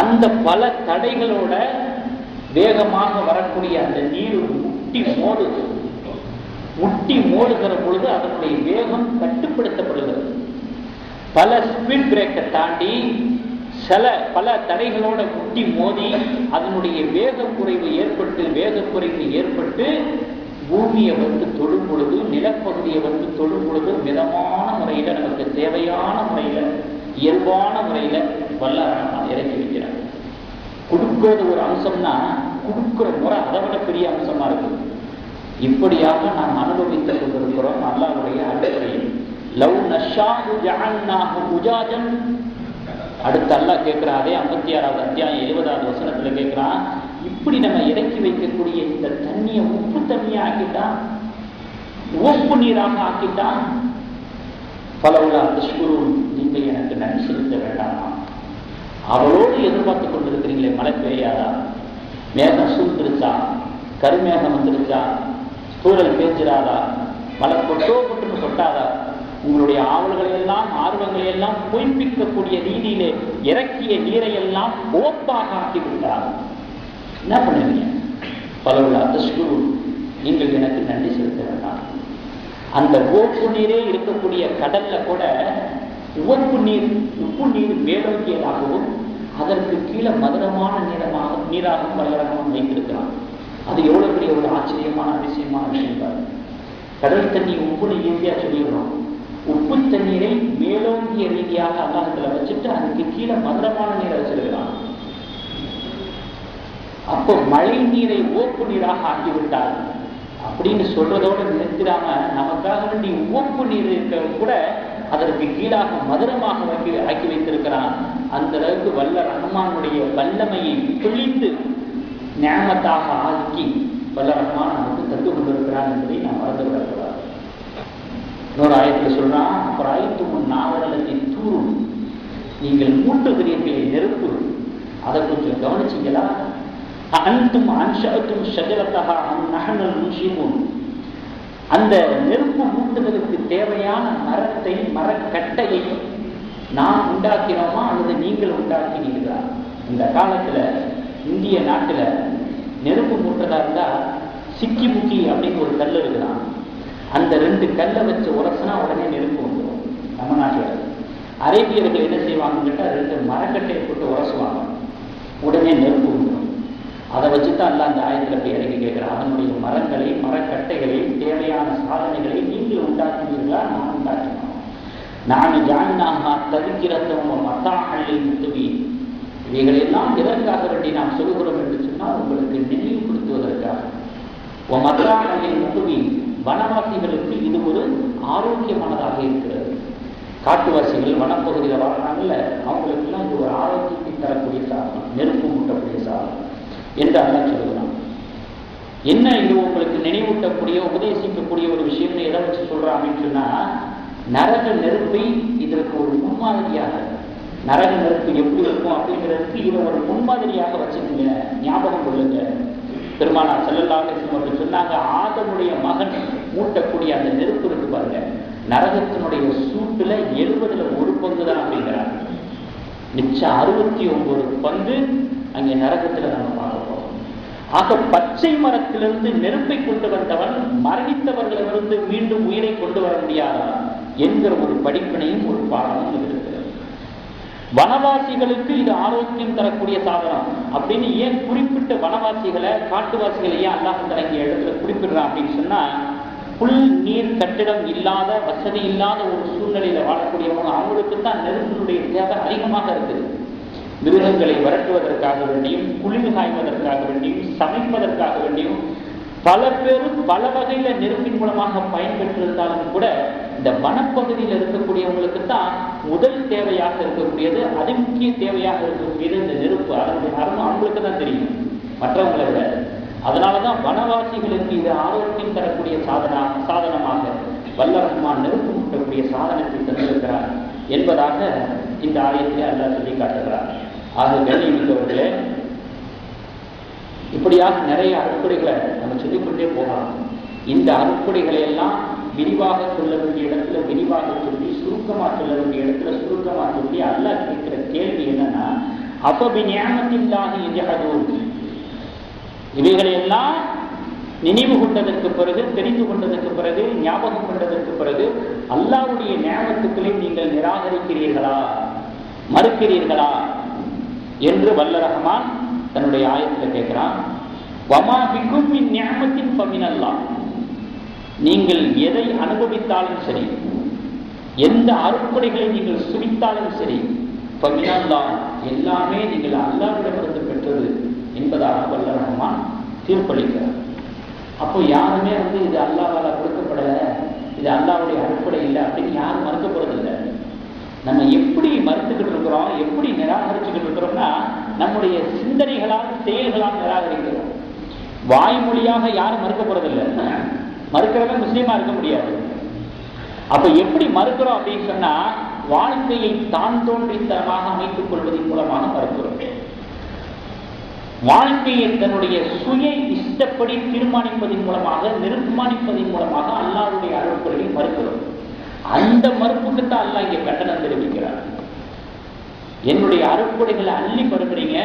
அந்த பல தடைகளோட வேகமாக வரக்கூடிய அந்த நீர் முட்டி மோதுகிற பொழுது அதனுடைய வேகம் கட்டுப்படுத்தப்படுகிறது. பல ஸ்பீட் பிரேக்கை தாண்டி பல தடைகளோட முட்டி மோதி அதனுடைய வேகக்குறைவு ஏற்பட்டு பூமியை வந்து தொடும் பொழுது, நிலப்பகுதியை வந்து தொடும் பொழுது மிதமான முறையில நமக்கு தேவையான முறையில இயல்பான முறையில வல்ல இறக்கி வைக்கிறார். கொடுக்கிறது ஒரு அம்சம்னா கொடுக்கிற முறை அதை விட பெரிய அம்சமா இருக்கு. இப்படியாக நாம் அனுபவித்துக் கொண்டிருக்கிறோம் அல்லாஹ்வுடைய அடிப்படையில். லவ் நஷாஉ ஜஅல்நாஹு உஜாஜன். அடுத்து அல்லாஹ் கேட்கிறான், அதே 56வது அத்தியாயம் 70வது வசனத்துல கேட்கிறான், இப்படி நம்ம இறக்கி வைக்கக்கூடிய இந்த தண்ணியை உப்பு தண்ணியா ஆக்கிட்டான், உப்பு நீராக ஆக்கிட்டான். பலவுலா தஷ்குரூன், நீங்க எனக்கு நன்றி செலுத்த வேண்டாமா? அவளோடு எதிர்பார்த்து கொண்டிருக்கிறீங்களே, மழை பெய்யாதா, மேகம் சூழ்ந்துருச்சா, கருமேகம் வந்துருச்சா, சூழல் பேஞ்சிடாதா, மழை கொட்டுன்னு கொட்டாதா, உங்களுடைய ஆவல்களை எல்லாம் ஆர்வங்களை எல்லாம் பொய்ப்பிக்கக்கூடிய ரீதியிலே இறக்கிய நீரை எல்லாம் ஓப்பாக ஆக்கி விட்டார். என்ன பண்ணுவீங்க? பலவுள்ள அதிர்ஷ்டு, நீங்கள் எனக்கு நன்றி செலுத்த வேண்டாம். அந்த ஓப்பு நீரே இருக்கக்கூடிய கடல்ல கூட உப்பு நீர் மேலோக்கியதாகவும் அதற்கு கீழே மதுரமான நீராகவும் வல்லரகமாக வைத்திருக்கிறான். அது எவ்வளவு பெரிய ஒரு ஆச்சரியமான அதிசயமான விஷயம் தான். கடல் தண்ணி உப்புன்னு ஈஸியா சொல்லிடுறோம். உப்பு தண்ணீரை மேலோங்கிய ரீதியாக அல்லாஹத்துல வச்சுட்டு அதுக்கு கீழே மதுரமான நீரை வச்சிருக்கிறான். அப்போ மழை நீரை ஓப்பு நீராக ஆக்கிவிட்டார் அப்படின்னு சொல்றதோடு நிறுத்திடாம நமக்காக வேண்டி ஓப்பு நீர் இருக்க கூட அதற்கு கீழாக மதுரமாக ஆக்கி வைத்திருக்கிறான். அந்த அளவுக்கு வல்ல ரஹ்மானுடைய வல்லமையை பிழிந்து ஞானத்தாக ஆக்கி வல்ல ரஹ்மான் நமக்கு தந்து கொண்டிருக்கிறான் என்பதை நாம் மறந்து விடக்கூடாது. இன்னொரு ஆயத்தில் சொல்றான், அப்புறம் ஆயத்து நாவலத்தின் தூரும், நீங்கள் மூட்டுகிறீர்களே நெருப்பு, அதை கொஞ்சம் கவனிச்சீங்களா? அன்தும் அன்ஷஅத்தும் ஷஜரத்தஹா அம் நஹ்னுல் முன்ஷிஊன், அந்த நெருப்பு மூட்டுதலுக்கு தேவையான மரத்தை மரக்கட்டையை நாம் உண்டாக்கினோமா அல்லது நீங்கள் உண்டாக்கினீர்களா? இந்த காலத்துல இந்திய நாட்டுல நெருப்பு மூட்டதா இருந்தா சிக்கி முக்கி அப்படின்னு ஒரு கல் இருக்குதான், அந்த 2 கல்லை வச்சு உரசனா உடனே நெருப்பு வந்துடும். நம்ம நாட்டில் அரேபியர்கள் என்ன செய்வாங்கன்னு கேட்டால் 2 மரக்கட்டையை போட்டு உரசுவாங்க, உடனே நெருப்பு வந்துடும். அதை வச்சுதான் எல்லாம் அந்த ஆயத்தில் போய் இறங்கி கேட்கிறான், அதனுடைய மரங்களை மரக்கட்டைகளை தேவையான சாதனைகளை நீங்கள் உண்டாக்குவீர்களா? நான் உண்டாக்கினோம். நான் ஜானாக தவிக்கிறதும் மத்தாஹல்லை முத்துவி, இவைகளெல்லாம் எதற்காக வேண்டி நாம் சொல்கிறோம் என்று சொன்னால் உங்களுக்கு நினைவுபடுத்துவதற்காக. மத்தாஹல்லை முத்துவி, வனவாசிகளுக்கு இது ஒரு ஆரோக்கியமானதாக இருக்கிறது. காட்டுவாசிகள் வனப்பகுதியில் வாழ்றாங்கல்ல, அவங்களுக்கெல்லாம் இது ஒரு ஆரோக்கியத்தை தரக்கூடிய சாதனம், நெருப்பு மூட்டக்கூடிய சாதனம் என்று அல்லாஹ் சொல்லுகிறான். என்ன இது உங்களுக்கு நினைவூட்டக்கூடிய உபதேசிக்கக்கூடிய ஒரு விஷயம்னு எதை வச்சு சொல்றான் அப்படின்னு சொன்னா, நரக நெருப்பை இதற்கு ஒரு முன்மாதிரியாக, நரக நெருப்பு எப்படி இருக்கும் அப்படிங்கிறதுக்கு இதை ஒரு முன்மாதிரியாக வச்சுக்கோங்க, ஞாபகம் கொள்ளுங்க. பெருமானார் ஸல்லல்லாஹு அலைஹி வஸல்லம் அவர்கள் சொன்னாங்க, ஆதமுடைய மகன் மூட்டக்கூடிய அந்த நெருப்பு இருக்கு பாருங்க, நரகத்தினுடைய சூட்டுல 70ல் 1 பங்கு தான் அப்படிங்கிறாங்க. மிச்சம் 69 பங்கு அங்கே நரகத்துல நம்ம பார்க்க போறோம். ஆக பச்சை மரத்திலிருந்து நெருப்பை கொண்டு வந்தவன் மரணித்தவர்களிலிருந்து மீண்டும் உயிரை கொண்டு வர முடியாதா என்கிற ஒரு படிப்பினையும் ஒரு பாடமும் இருக்கிறது. வனவாசிகளுக்கு இது ஆரோக்கியம் தரக்கூடிய சாதனம் அப்படின்னு ஏன் குறிப்பிட்ட வனவாசிகளை காட்டுவாசிகளை ஏன் அல்லாஹ் இங்கே இடத்துல குறிப்பிடுறான் அப்படின்னு சொன்னா, புல் நீர் கட்டிடம் இல்லாத வசதி இல்லாத ஒரு சூழ்நிலையில வாழக்கூடியவங்க, அவங்களுக்கு தான் நெருப்பினுடைய தேவை அதிகமாக இருக்குது. மிருகங்களை விரட்டுவதற்காக வேண்டியும், குளிர் காய்வதற்காக வேண்டியும், சமைப்பதற்காக வேண்டியும் பல பேரும் பல வகையில நெருப்பின் மூலமாக பயன்பெற்றிருந்தாலும் கூட இந்த வனப்பகுதியில் இருக்கக்கூடியவங்களுக்கு தான் முதல் தேவையாக இருக்கக்கூடியது, அதி முக்கிய தேவையாக இருக்கக்கூடியது இந்த நெருப்பு. அதனுடைய அருமை அவங்களுக்கு தான் தெரியும், மற்றவங்களை விட. அதனாலதான் வனவாசிகளுக்கு இது ஆரோக்கியம் தரக்கூடிய சாதனமாக வல்ல ரஹ்மான் நெருப்பு மூட்டக்கூடிய சாதனத்தை தந்திருக்கிறார் என்பதாக இந்த ஆயத்திலே அல்லாஹ் சொல்லி காட்டுகிறார். ஆக கண்ணியமிக்கவர்களே, இப்படியாக நிறைய அருட்கொடைகளை நம்ம சொல்லிக்கொண்டே போகலாம். இந்த அருட்கொடைகளை எல்லாம் விரிவாக சொல்ல வேண்டிய இடத்துல விரிவாக சொல்லி, சுருக்கமாக சொல்ல வேண்டிய இடத்துல சுருக்கமாக சொல்லி, அல்லாஹ் கேட்கிற கேள்வி என்னன்னா, அப்பபி நிஅமத்தில்லாஹி யஜஹதூன், இவைகளையெல்லாம் நினைவு கொண்டதற்கு பிறகு, தெரிந்து கொண்டதற்கு பிறகு, ஞாபகம் கொண்டதற்கு பிறகு அல்லாஹ்வுடைய நிஅமத்துக்களை நீங்கள் நிராகரிக்கிறீர்களா, மறுக்கிறீர்களா என்று வல்ல ரஹ்மான் தன்னுடைய ஆயத்தில் கேட்கிறான். வமா பிக்கும் மின் நிஅமத்தின் ஃபமினல்லாஹ், நீங்கள் எதை அனுபவித்தாலும் சரி, எந்த அருட்கொடைகளை நீங்கள் சுவித்தாலும் சரி, ஃபமினல்லாஹ், எல்லாமே நீங்கள் அல்லாஹ்விடமிருந்து பெற்றது என்பதாக வல்ல ரஹ்மான் தீர்ப்பளிக்கிறார். அப்போ யாருமே இது அல்லாஹ்வால கொடுக்கப்படலை, இது அல்லாஹ்வுடைய அருட்கொடை இல்லை அப்படின்னு யாரும் மறுக்க போறதில்லை. நம்ம எப்படி மறுத்துக்கிட்டு இருக்கிறோம், எப்படி நிராகரிச்சுக்கிட்டு இருக்கிறோம்னா, நம்முடைய சிந்தனைகளால் செயல்களால் நிராகரிக்கிறோம். வாய்மொழியாக யாரும் மறுக்க போறதில்லை. மறுக்கிறவங்க முஸ்லீமா இருக்க முடியாது. அப்ப எப்படி மறுக்கிறோம் அப்படின்னு சொன்னா, வாழ்க்கையை தான் தோன்றித்தனமாக அமைத்துக் கொள்வதன் மூலமாக மறுக்கிறோம். வாழ்க்கையை தன்னுடைய சுய இஷ்டப்படி தீர்மானிப்பதன் மூலமாக, நிர்மாணிப்பதன் மூலமாக அல்லாஹ்வுடைய அருட்கொடையை மறுக்கிறோம். அந்த மறுப்புக்குத்தான் அல்லாஹ் இங்கே கண்டனம் தெரிவிக்கிறார். என்னுடைய அருட்கொடைகளை அள்ளி பருகிறீங்க,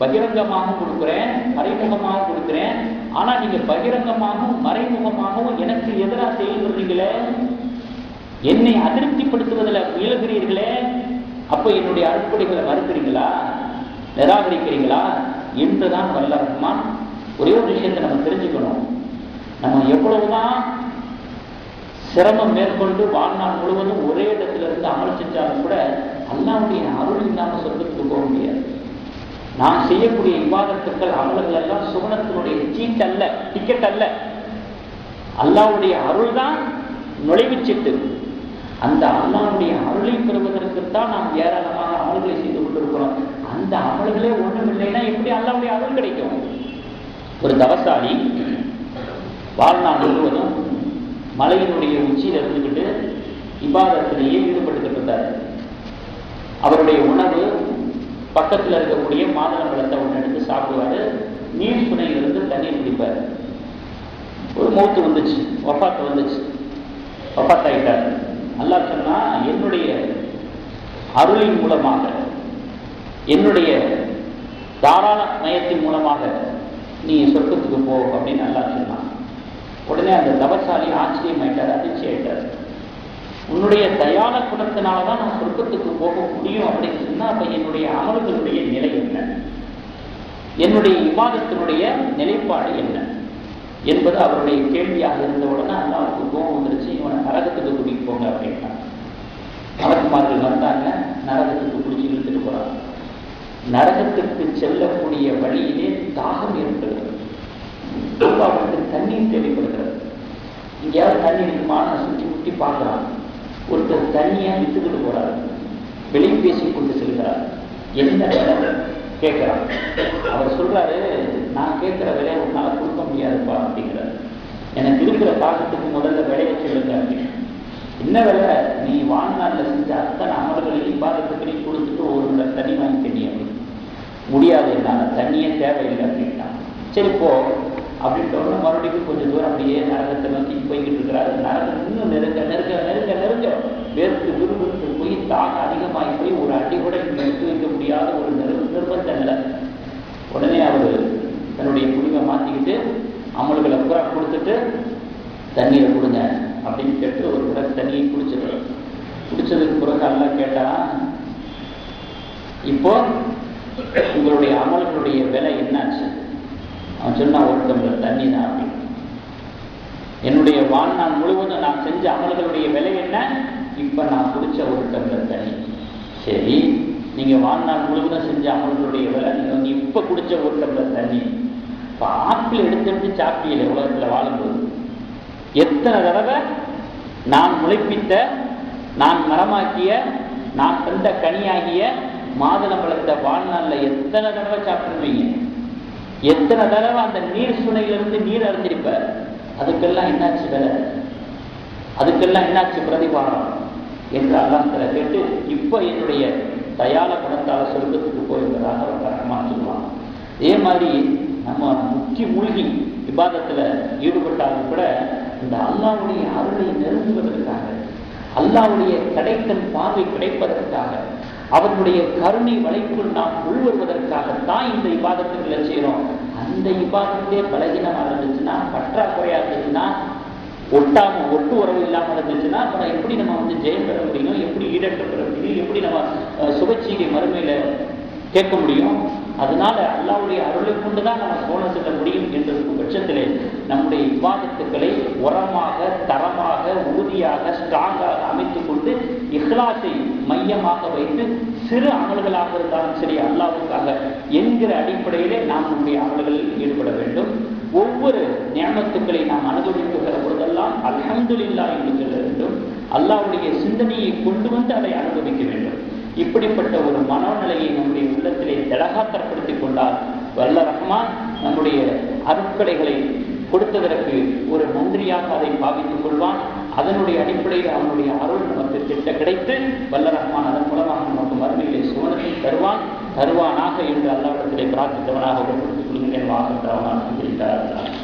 பகிரங்கமாக கொடுக்குறேன், மறைமுகமாக கொடுக்குறேன். ஆனா நீங்க பகிரங்கமாகவும் மறைமுகமாகவும் எனக்கு எதிராக செயல்படுறீங்களே, என்னை அதிருப்திப்படுத்துவதில் முயலுகிறீர்களே, அப்ப என்னுடைய அருட்கொடைகளை மறுக்கிறீங்களா, நிராகரிக்கிறீங்களா என்றுதான் வல்ல ரஹ்மான். ஒரே ஒரு விஷயத்தை நம்ம தெரிஞ்சுக்கணும். நம்ம எவ்வளவுதான் சிரமம் மேற்கொண்டு வாழ்நாள் முழுவதும் ஒரே இடத்துல இருந்து அமல் செஞ்சாலும் கூட அல்லாஹ்வுடைய அருள் இல்லாம சொர்க்கத்துக்கு போக முடியாது. நாம் செய்யக்கூடிய இபாதத்துக்கள், அமல்கள் எல்லாம் சுவனத்தினுடைய சீட் அல்ல, டிக்கெட் அல்ல. அல்லாஹ்வுடைய அருள் தான் நுழைவுச்சீட்டு. அந்த அல்லாஹ்வுடைய அருளை பெறுவதற்குத்தான் நாம் ஏராளமாக அமல்களை செய்து கொண்டிருக்கிறோம். அந்த அமல்களே ஒன்றும் இல்லைன்னா எப்படி அல்லாஹ்வுடைய அருள் கிடைக்கும்? ஒரு தவசாலி வாழ்நாள் முழுவதும் மலையினுடைய உச்சியில் இருந்துக்கிட்டு இபாதத்திலேயே ஈடுபட்டுக்கிட்டு இருந்தார். அவருடைய உணவு பக்கத்தில் இருக்கக்கூடிய மாதுளம்பழத்தை ஒன்று எடுத்து சாப்பிடுவாரு. நீர் சுனையிலிருந்து தண்ணீர் குடிப்பார். ஒரு மௌத்து வந்துச்சு, வஃபாத் வந்துச்சு, வஃபாத் ஆகிட்டார். அல்லாஹ் சொன்னா, என்னுடைய அருளின் மூலமாக, என்னுடைய தாராள மயத்தின் மூலமாக நீ சொர்க்கத்துக்கு போ அப்படின்னு அல்லாஹ் சொன்னான். உடனே அந்த தவசாலி ஆச்சரியமாயிட்டார், அதிர்ச்சி ஆயிட்டார். உன்னுடைய தயால குணத்தினாலதான் நான் சொர்க்கத்துக்கு போக முடியும் அப்படின்னு சொன்னா, அப்ப என்னுடைய அமல்களுடைய நிலை என்ன, என்னுடைய இபாதத்தினுடைய நிலைப்பாடு என்ன என்பது அவருடைய கேள்வியாக இருந்த உடனே அல்லாஹ்வுக்கு கோபம் வந்துருச்சு. இவனை நரகத்துக்கு கூட்டிட்டு போங்க அப்படின்னா மலக்குமார்கள் வந்தாங்க, நரகத்துக்கு பிடிச்சி இழுத்துட்டு போறாங்க. நரகத்துக்கு செல்லக்கூடிய வழியிலே தாகம் ஏற்படுகிறது. அவருக்கு தண்ணீர் தேவைப்படுகிறது. இங்கேயாவது தண்ணி இருக்குமான சுற்றி முற்றி பார்க்கிறான். ஒருத்தர் தண்ணியா வித்துக்கிட்டு போறாரு, வெளியே பேசி கொண்டு செல்கிறார். என்ன வேலை கேட்கிறான். அவர் சொல்றாரு, நான் கேட்கிற விலையை உன்னால கொடுக்க முடியாதுப்பா அப்படிங்கிறார். எனக்கு இருக்கிற தாக்கத்துக்கு முதல்ல விலையை சொல்லுங்க அப்படின்னு. என்ன வேலை? நீ வாழ்நாளில் செஞ்ச அத்தனை அமல்களையும் பாதத்துக்களையும் கொடுத்துட்டு ஒரு தண்ணி வாங்கி தெரியும். முடியாது, என்னால தண்ணியே தேவையில்லை அப்படின்ட்டான். சரி போ அப்படின்ட்டு மறுபடியும் கொஞ்சம் தூரம் அப்படியே நரகத்தை நோக்கி போய்கிட்டு இருக்கிறாரு. நரகம் இன்னும் நெருங்க நெருங்க நெருங்க நெருங்க வேர்த்து விரும்புக்கு போய் தாகம் அதிகமாகி போய் ஒரு அடி கூட எடுத்து வைக்க முடியாத ஒரு நிர்பந்த நிலை. உடனே அவர் தன்னுடைய குடிமை மாற்றிக்கிட்டு அமல்களை பூரா கொடுத்துட்டு தண்ணீரை கொடுங்க அப்படின்னு கேட்டு ஒரு கூட தண்ணியை குடிச்சிடுறாரு. குடிச்சதுக்கு பிறகு எல்லாம் கேட்டா, இப்போ உங்களுடைய அமல்களுடைய விலை என்னாச்சு? அவன் சொன்னா, ஒரு டம்ளர் தண்ணி தான் அப்படின்னு. என்னுடைய வாழ்நாள் முழுவதும் நான் செஞ்ச அமல்களுடைய விலை என்ன? இப்ப நான் குடிச்ச ஒரு டம்ளர் தண்ணி. சரி, நீங்க வாழ்நாள் முழுவதும் செஞ்ச அமல்களுடைய விலை, நீ இப்ப குடிச்ச ஒரு டம்ளர் தண்ணி. இப்ப ஆப்பிள் எடுத்து சாப்பிடல உலகத்துல வாழும்போது எத்தனை தடவை நான் முளைப்பித்த, நான் மரமாக்கிய, நான் தந்த கனியாகிய மாதுளம்பழத்தை வாழ்நாள்ல எத்தனை தடவை சாப்பிட்டுருவீங்க? எத்தனை தடவை அந்த நீர் சுனையிலிருந்து நீர் அறிஞ்சிருப்ப? அதுக்கெல்லாம் என்னாச்சு வேலை? அதுக்கெல்லாம் என்னாச்சு பிரதிபாரம் என்று அல்லாஹ் கேட்டு, இப்ப என்னுடைய தயால குணத்தால சொர்க்கத்துக்கு போயிருந்ததாக அவர் ரஹ்மான் சொல்லுவாங்க. இதே மாதிரி நம்ம முக்கிய மூழ்கி விவாதத்துல ஈடுபட்டாலும் கூட இந்த அல்லாஹ்வுடைய அருளை நெருங்குவதற்காக, அல்லாஹ்வுடைய கிடைத்தல் பார்வை கிடைப்பதற்காக, அவர்களுடைய கருணை வலைக்குள் நாம் உள்வருவதற்காகத்தான் இந்த இபாதத்துக்களை செய்யறோம். அந்த இபாதத்திலே பலகீனமாக இருந்துச்சுன்னா, பற்றாக்குறையா இருந்துச்சுன்னா, ஒட்டு உறவு இல்லாமல் இருந்துச்சுன்னா, அப்புறம் எப்படி நம்ம ஜெயம் பெற முடியும்? எப்படி ஈடற்ற பெற முடியும்? எப்படி நம்ம சுபச்சீகை மறுமையில கேட்க முடியும்? அதனால அல்லாஹ்வுடைய அருளை கொண்டுதான் நம்ம சோழ செல்ல முடியும் என்ற பட்சத்திலே நம்முடைய இபாதத்துக்களை உரமாக, தரமாக, உறுதியாக, ஸ்ட்ராங்காக அமைத்துக் கொண்டு இஹ்லாஸை மையமாக வைத்து சிறு அமல்களாக இருந்தாலும் சரி அல்லாஹ்வுக்காக என்கிற அடிப்படையிலே நாம் நம்முடைய அமல்களில் ஈடுபட வேண்டும். ஒவ்வொரு நியமத்துக்களை நாம் அனுபவிக்கிற பொழுதெல்லாம் அல்ஹம்துலில்லாஹ் என்று சொல்ல வேண்டும். அல்லாஹ்வுடைய சிந்தனையை கொண்டு வந்து அதை அனுபவிக்க வேண்டும். இப்படிப்பட்ட ஒரு மனோநிலையை நம்முடைய உள்ளத்திலே திடகாத்திரப்படுத்திக் கொண்டால் வல்ல ரஹ்மான் நம்முடைய அருட்கொடைகளை கொடுத்ததற்கு ஒரு நன்றியாக அதை பாவித்துக் கொள்வான். அதனுடைய அடிப்படையில் அவனுடைய அருள் நமக்கு திட்ட கிடைத்து வல்ல ரஹ்மான் அதன் மூலமாக நமக்கு மறுமையிலே சுவனத்தை தருவானாக என்று அல்லாஹ்விடத்திலே பிரார்த்தித்தவனாக உடன்படுத்திக் கொள்கிறேன். வாசல் தரவனாக இருக்கிறார்.